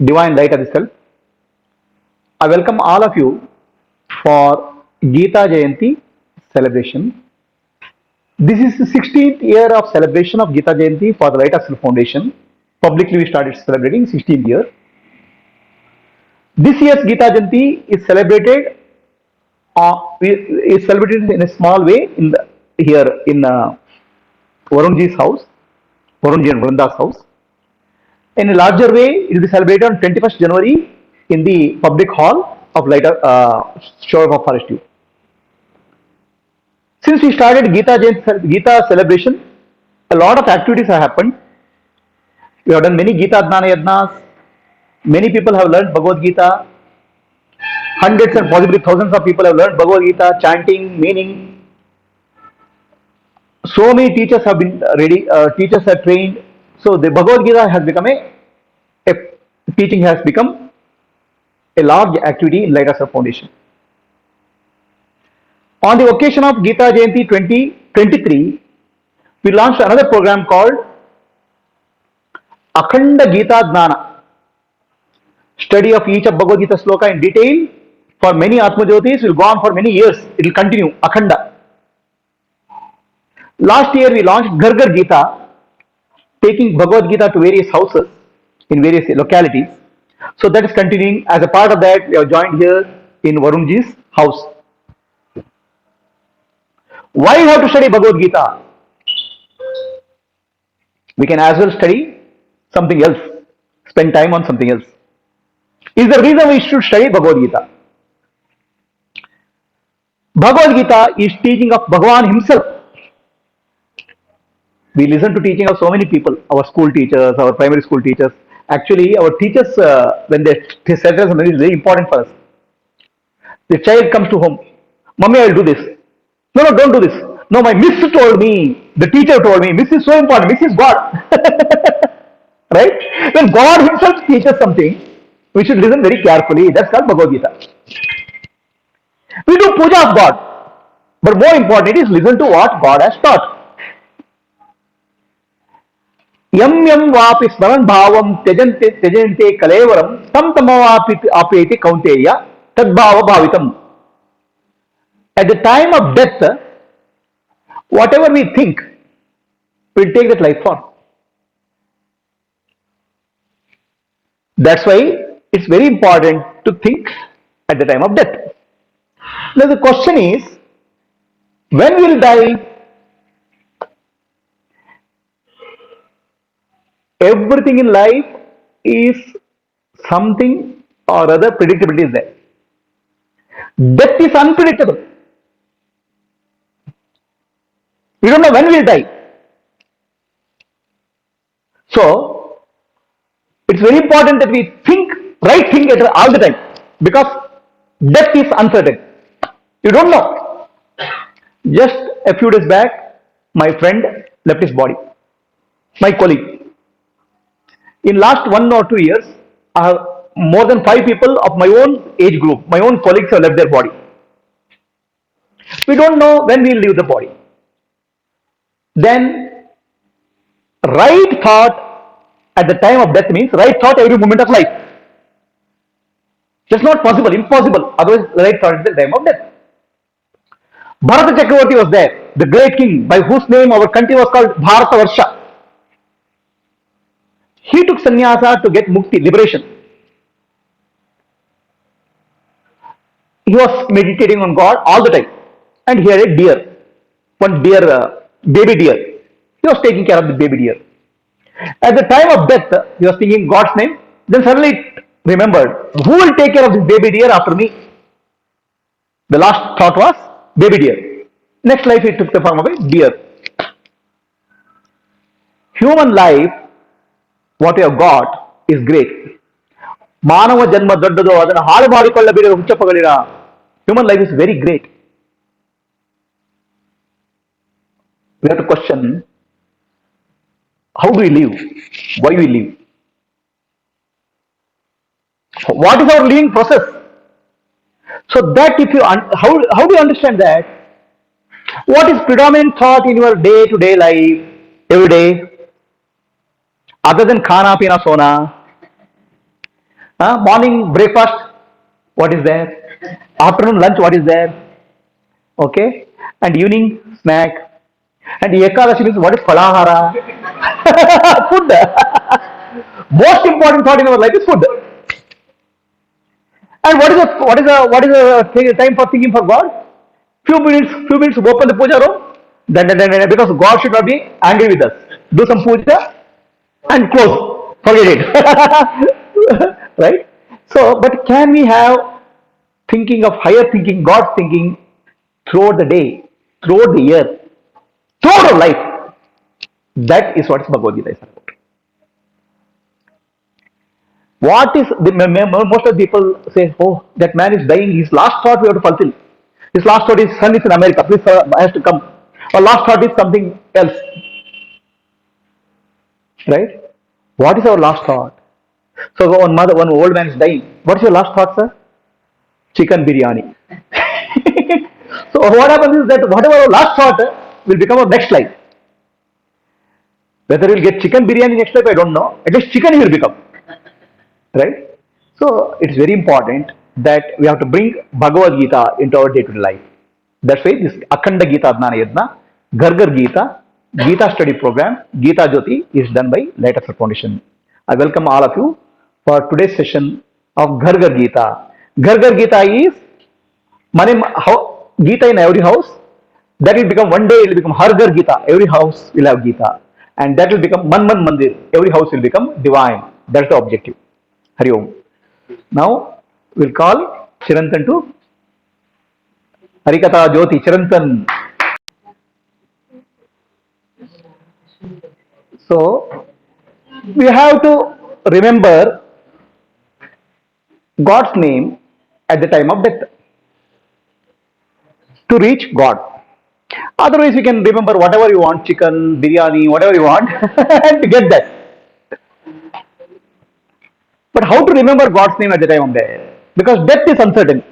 divine light of the self. I welcome all of you for Gita Jayanti celebration. This is the 16th year of celebration of Gita Jayanti for the Light of Self Foundation. Publicly we started celebrating 16th year. This year's Gita Jayanti is celebrated in a small way here in Varunji's house, Varunji and Vrinda's house. In a larger way, it will be celebrated on 21st January in the public hall of Shore of Forest View. Since we started Gita celebration, a lot of activities have happened. We have done many Gita Adnana Yadnas. Many people have learned Bhagavad Gita. Hundreds and possibly thousands of people have learned Bhagavad Gita, chanting, meaning. So many teachers have been ready. Teachers are trained. So the Bhagavad Gita has become teaching has become a large activity in Light of Self Foundation. On the occasion of Gita Jayanti 2023, we launched another program called Akhanda Gita Dnana, study of each of Bhagavad Gita sloka in detail for many Atma Jyotis will go on for many years. It will continue, Akhanda. Last year we launched Ghar Gita, taking Bhagavad Gita to various houses in various localities. So that is continuing. As a part of that, we have joined here in Varunji's house. Why you have to study Bhagavad Gita? We can as well study something else, spend time on something else. Is the reason we should study Bhagavad Gita. Bhagavad Gita is teaching of Bhagavan himself. We listen to teaching of so many people, our school teachers, our primary school teachers. Actually, our teachers, when they set us something, is very important for us. The child comes to home, Mommy, I will do this. No, don't do this. No, my miss told me, the teacher told me, miss is so important, miss is God. Right? When God himself teaches something, we should listen very carefully. That's called Bhagavad Gita. We do puja of God, but more important is listen to what God has taught. Yam yam vapi smaran bhavam tejante kalevaram tam tamavapi apeti kaunteya tad bhava bhavitam. At the time of death, whatever we think, we'll take that life form. That's why it's very important to think at the time of death. Now the question is, when we'll die? Everything in life is something or other predictability is there. Death is unpredictable. We don't know when we'll die. So, it's very important that we think right thing all the time, because death is uncertain. You don't know. Just a few days back, my friend left his body. My colleague. In last 1 or 2 years, I have more than 5 people of my own age group, my own colleagues have left their body. We don't know when we will leave the body. Then, right thought at the time of death means right thought every moment of life. That's not possible, impossible. Otherwise, right thought at the time of death. Bharata Chakravarti was there, the great king by whose name our country was called Bharata Varsha. He took sannyasa to get mukti, liberation. He was meditating on God all the time. And he had a deer, one deer, baby deer. He was taking care of the baby deer. At the time of death, he was thinking God's name. Then suddenly remembered, who will take care of this baby deer after me? The last thought was baby deer. Next life he took the form of a deer. Human life, what we have got, is great. Manava janma daddado adana halu maadiಕೊಳ್ಳಬೇಡಿ ಹುಚ್ಚಪ್ಪಗಳಿರ. Human life is very great. We have to question, how do we live? Why we live? What is our living process? So that if you, how do you understand that? What is predominant thought in your day-to-day life, every day, other than khana, pina, sona? Morning breakfast, what is there? Afternoon lunch, what is there? Okay, and evening snack. And Ekadashi means what is falahara? Food. Most important thought in our life is food. And what is the time for thinking for God? Few minutes, open the puja room. Then, because God should not be angry with us. Do some puja and close. Forget it. Right? So, but can we have thinking of higher thinking, God's thinking throughout the day, throughout the year, throughout our life? That is what Bhagavad Gita is about. What is most of the people say, oh, that man is dying, his last thought we have to fulfill. His last thought is son is in America, please has to come. Or last thought is something else. Right? What is our last thought? So one old man is dying. What is your last thought, sir? Chicken biryani. So what happens is that whatever our last thought will become our next life. Whether we'll get chicken biryani next life, I don't know. At least chicken he will become. Right? So it's very important that we have to bring Bhagavad Gita into our day-to-day life. That's why this Akhanda Gita Adnana Yadna, Ghar Gita, Gita study program, Gita Jyoti is done by Light of Self Foundation. I welcome all of you for today's session of Ghar Gita. Ghar Gita is Gita in every house. That will become one day it will become Har Ghar Gita. Every house will have Gita. And that will become Man Mandir. Every house will become divine. That's the objective. Hari Om. Now we'll call Chirantan to Harikatha Jyoti. Chirantan. So we have to remember God's name at the time of death to reach God. Otherwise, we can remember whatever you want, chicken, biryani, whatever you want, to get that. But how to remember God's name at the time of death? Because death is uncertain.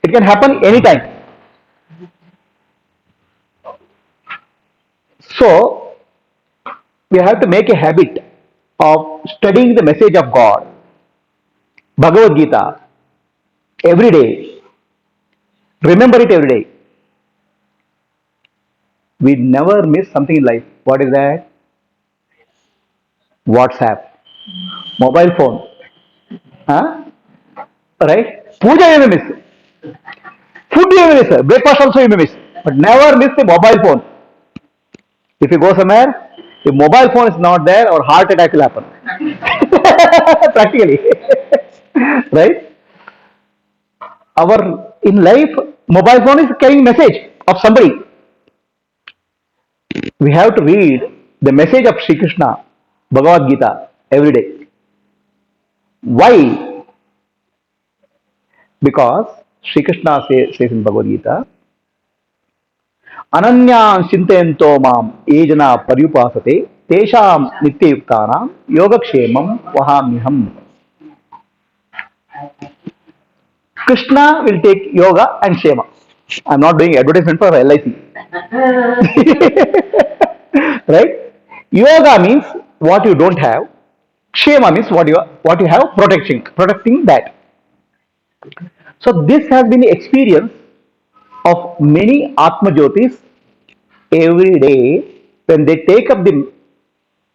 It can happen anytime. So, we have to make a habit of studying the message of God, Bhagavad Gita, every day. Remember it every day. We never miss something in life. What is that? WhatsApp, mobile phone. Huh? Right? Puja you may miss. Food you may miss. Breakfast also you may miss. But never miss the mobile phone. If you go somewhere, if mobile phone is not there, or heart attack will happen. Practically. Right? Our in life, mobile phone is carrying message of somebody. We have to read the message of Sri Krishna, Bhagavad Gita, every day. Why? Because Sri Krishna says in Bhagavad Gita, Ananya Sintento Mam Ejana Paryupasate Tesham Nityayuktanam Yogakshemam Vahamiham. Krishna will take yoga and Shema. I'm not doing advertisement for LIC. Right? Yoga means what you don't have. Shema means what you have, protecting that. So this has been the experience of many Atma Jyotis every day when they take up the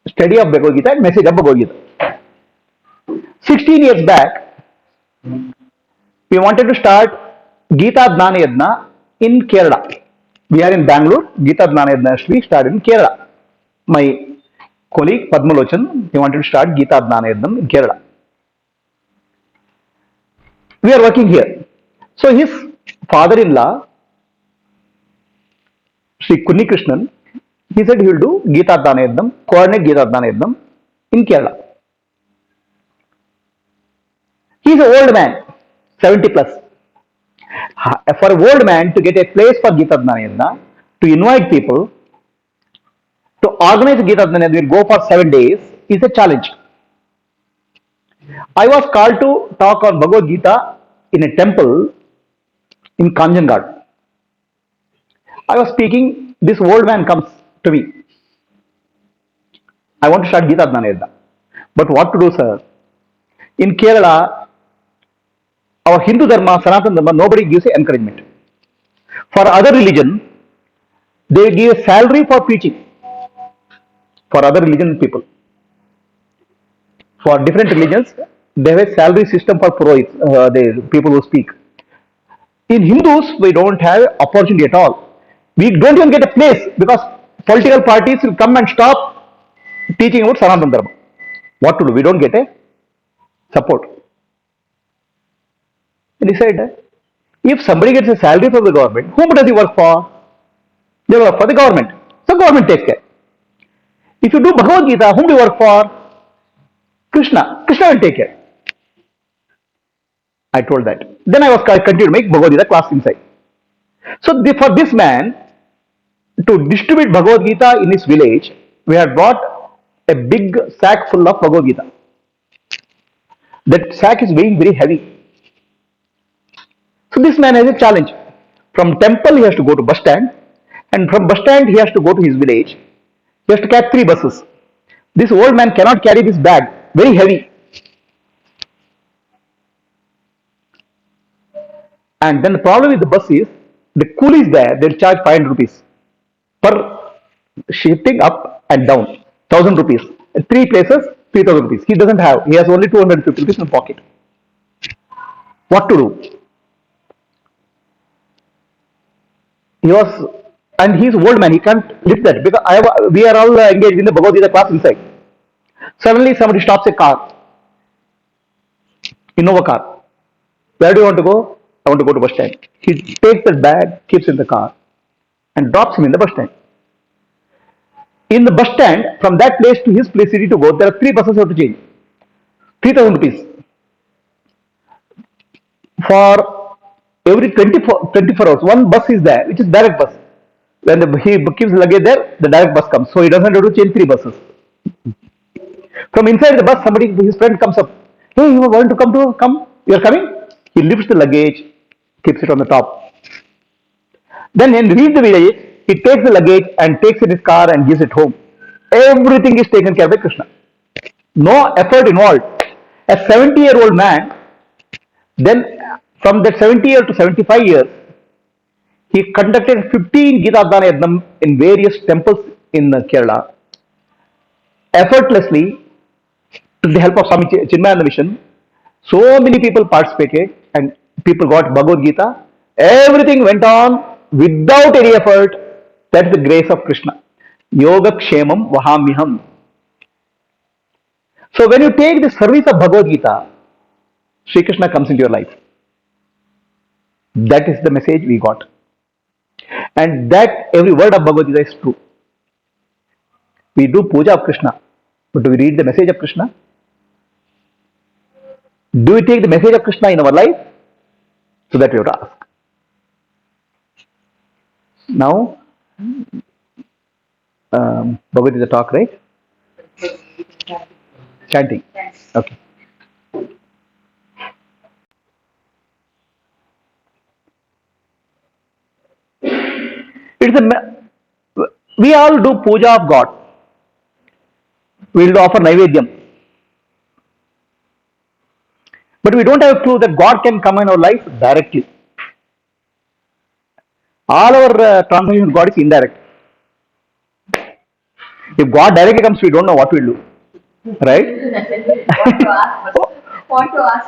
study of Bhagavad Gita and message of Bhagavad Gita. 16 years back, we wanted to start Gita Dnana Yadna in Kerala. We are in Bangalore. Gita Dnana Yadna actually started in Kerala. My colleague Padmalochan, he wanted to start Gita Dnana Yadna in Kerala. We are working here. So his father-in-law, Sri Kunni Krishnan, he said he will do Gita Dnana Yadna, coordinate Gita Dnana Yadna in Kerala. He is an old man, 70 plus. For an old man to get a place for Gita Dnana Yadna, to invite people, to organize Gita Dnana Yadna, will go for 7 days, is a challenge. I was called to talk on Bhagavad Gita in a temple in Kanjangarh. I was speaking, this old man comes to me. I want to start Gita Dnana Yadna. But what to do, sir? In Kerala, our Hindu Dharma, Sanatana Dharma, nobody gives encouragement. For other religion, they give salary for preaching. For other religion people, for different religions, they have a salary system for purohits, the people who speak. In Hindus, we don't have opportunity at all. We don't even get a place because political parties will come and stop teaching about Sanatana Dharma. What to do? We don't get a support. And he said, if somebody gets a salary from the government, whom does he work for? They work for the government. So government takes care. If you do Bhagavad Gita, whom do you work for? Krishna. Krishna will take care. I told that. Then I was continued to make Bhagavad Gita class inside. So for this man to distribute Bhagavad Gita in his village, we had brought a big sack full of Bhagavad Gita. That sack is weighing very heavy. So this man has a challenge. From temple he has to go to bus stand, and from bus stand he has to go to his village. He has to catch 3 buses. This old man cannot carry this bag, very heavy. And then the problem with the bus is, the coolies there, they'll charge 500 rupees per shifting up and down, 1000 rupees. 3 places, 3000 rupees. He doesn't have, he has only 250 rupees in pocket. What to do? He was, and he's old man, he can't lift that because we are all engaged in the Bhagavad Gita class inside. Suddenly somebody stops a car, Innova car. Where do you want to go? I want to go to bus stand. He takes the bag, keeps in the car, and drops him in the bus stand. In the bus stand, from that place to his place city to go, there are 3 buses you have to change. 3000 rupees. For every 24 hours, one bus is there, which is direct bus. When he keeps the luggage there, the direct bus comes. So he doesn't have to change 3 buses. From inside the bus, somebody, his friend comes up. Hey, you want to come? You are coming? He lifts the luggage, keeps it on the top. Then when he reaches the village, he takes the luggage and takes it in his car and gives it home. Everything is taken care of by Krishna. No effort involved. A 70-year-old man, then from that 70 years to 75 years, he conducted 15 Gita Dana Yajnam in various temples in Kerala, effortlessly, to the help of Swami Chinmayana Mission. So many people participated and people got Bhagavad Gita. Everything went on without any effort. That is the grace of Krishna. Yoga Kshemam Vahamyaham. So when you take the service of Bhagavad Gita, Sri Krishna comes into your life. That is the message we got. And that every word of Bhagavad Gita is true. We do puja of Krishna, but do we read the message of Krishna? Do we take the message of Krishna in our life? So that we have to ask. Now, Bhagavad Gita talk, right? Chanting. Okay. We all do puja of God. We will offer Naivedyam. But we don't have a clue that God can come in our life directly. All our transaction with God is indirect. If God directly comes, we don't know what we'll do. Right? What to ask?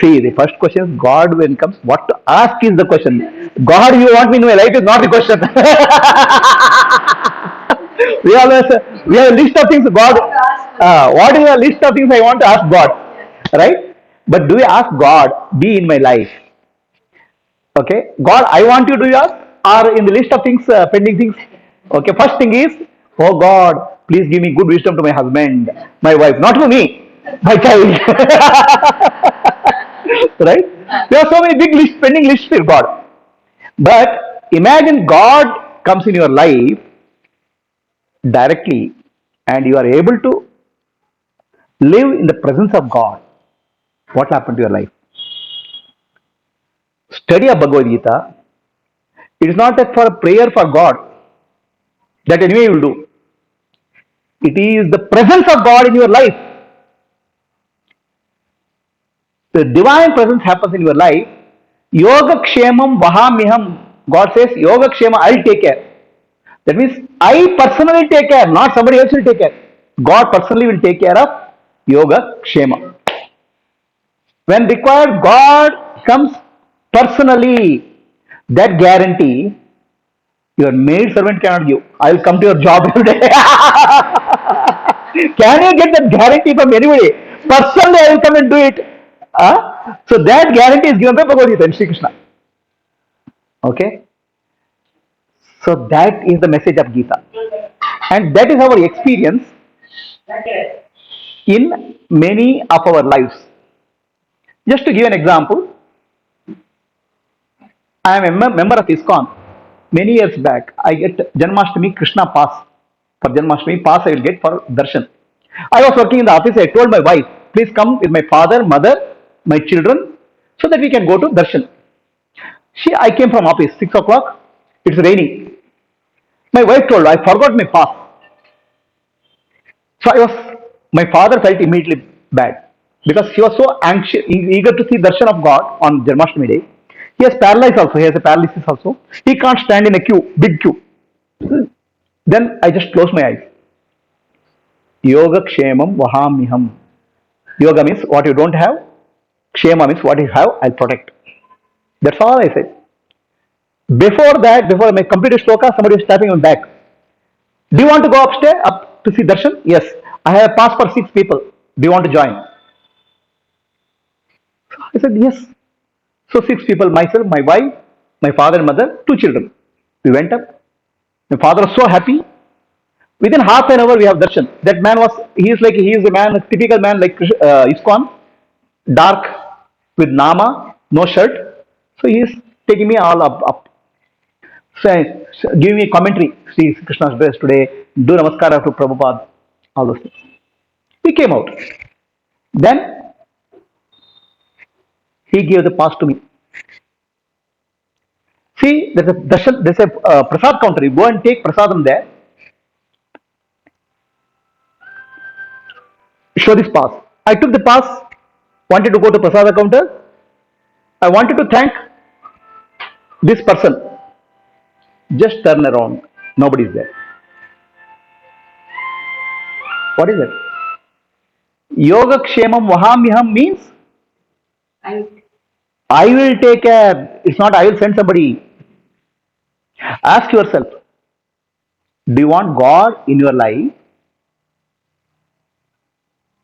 See, the first question is God when it comes, what to ask is the question. God, you want me in my life is not the question. we have a list of things God, what is a list of things I want to ask God, right? But do we ask God, be in my life? Okay, God, I want you to do ask, or in the list of things, pending things. Okay, first thing is, oh God, please give me good wisdom to my husband, my wife, not to me, my child. Right? There are so many big lists, pending lists with God. But imagine God comes in your life directly and you are able to live in the presence of God. What happened to your life? Study of Bhagavad Gita. It is not for a prayer for God. That anyway you will do. It is the presence of God in your life. the divine presence happens in your life, yoga kshemam vahamiham. God says, yoga kshema, I'll take care. That means I personally take care, not somebody else will take care. God personally will take care of yoga kshema. When required, God comes personally. That guarantee your maid servant cannot give. I will come to your job every day. Can you get that guarantee from anybody? Personally, I will come and do it. So that guarantee is given by Bhagavad Gita and Sri Krishna. Okay? So that is the message of Gita. And that is our experience in many of our lives. Just to give an example, I am a member of ISKCON. Many years back, I get Janmashtami Krishna pass. For Janmashtami pass, I will get for darshan. I was working in the office. I told my wife, please come with my father, mother, my children, so that we can go to darshan. I came from office 6 o'clock. It's raining. My wife told, I forgot my pass. So my father felt immediately bad because he was so anxious, eager to see darshan of God on Janmashtami day. He has paralysis also. He has a paralysis also. He can't stand in a queue, big queue. Then I just closed my eyes. Yoga kshemam vahamiham. Yoga means what you don't have. Kshema means what you have, I'll protect. That's all I said. Before that, before I completed shloka, somebody was tapping on back. Do you want to go upstairs up to see darshan? Yes. I have a pass for 6 people. Do you want to join? I said yes. So 6 people, myself, my wife, my father and mother, 2 children. We went up. My father was so happy. Within half an hour, we have darshan. That man he is a man, a typical man like ISKCON, dark with nama, no shirt. So he is taking me all up. So giving me commentary. See Krishna's dress today. Do namaskara to Prabhupada. All those things. We came out. Then he gave the pass to me. See, there's a prasad counter. You go and take prasadam there. Show this pass. I took the pass. Wanted to go to prasada counter. I wanted to thank this person. Just turn around. Nobody is there. What is it? Yoga kshemam vahamiham means I will take care. It's not I will send somebody. Ask yourself, do you want God in your life?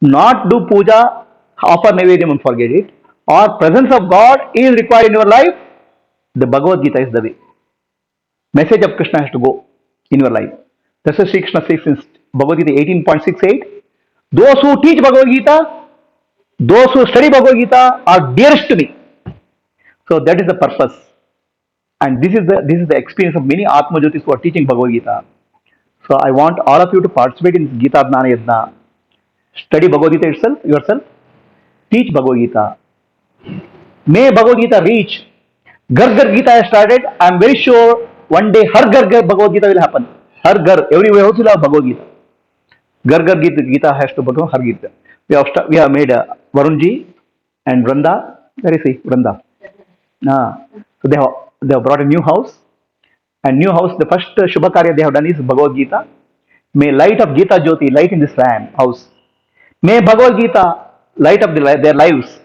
Not do puja, offer naivedyam and forget it. Or presence of God is required in your life? The Bhagavad Gita is the way. Message of Krishna has to go in your life. That's why Sri Krishna says in Bhagavad Gita 18.68, those who teach Bhagavad Gita, those who study Bhagavad Gita are dearest to me. So that is the purpose. And this is the experience of many Atma Jyotis who are teaching Bhagavad Gita. So I want all of you to participate in Gita Jnana Yajna. Study Bhagavad Gita yourself. Teach Bhagavad Gita. May Bhagavad Gita reach. Ghar Ghar Gita has started. I am very sure one day Har Ghar Ghar Bhagavad Gita will happen. Har Ghar, everywhere also will have Bhagavad Gita. Ghar Ghar Gita has to become Har Gita. We have made Varunji and Vranda. Where is he? Vranda. So they have brought a new house. And new house, the first Shubha Karya they have done is Bhagavad Gita. May light of Gita Jyoti light in this house. May Bhagavad Gita light up their lives.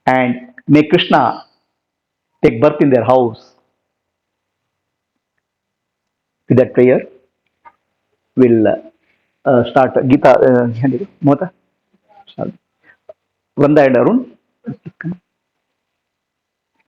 And may Krishna take birth in their house. With that prayer, we'll start Gita. Mota? Vranda and Arun.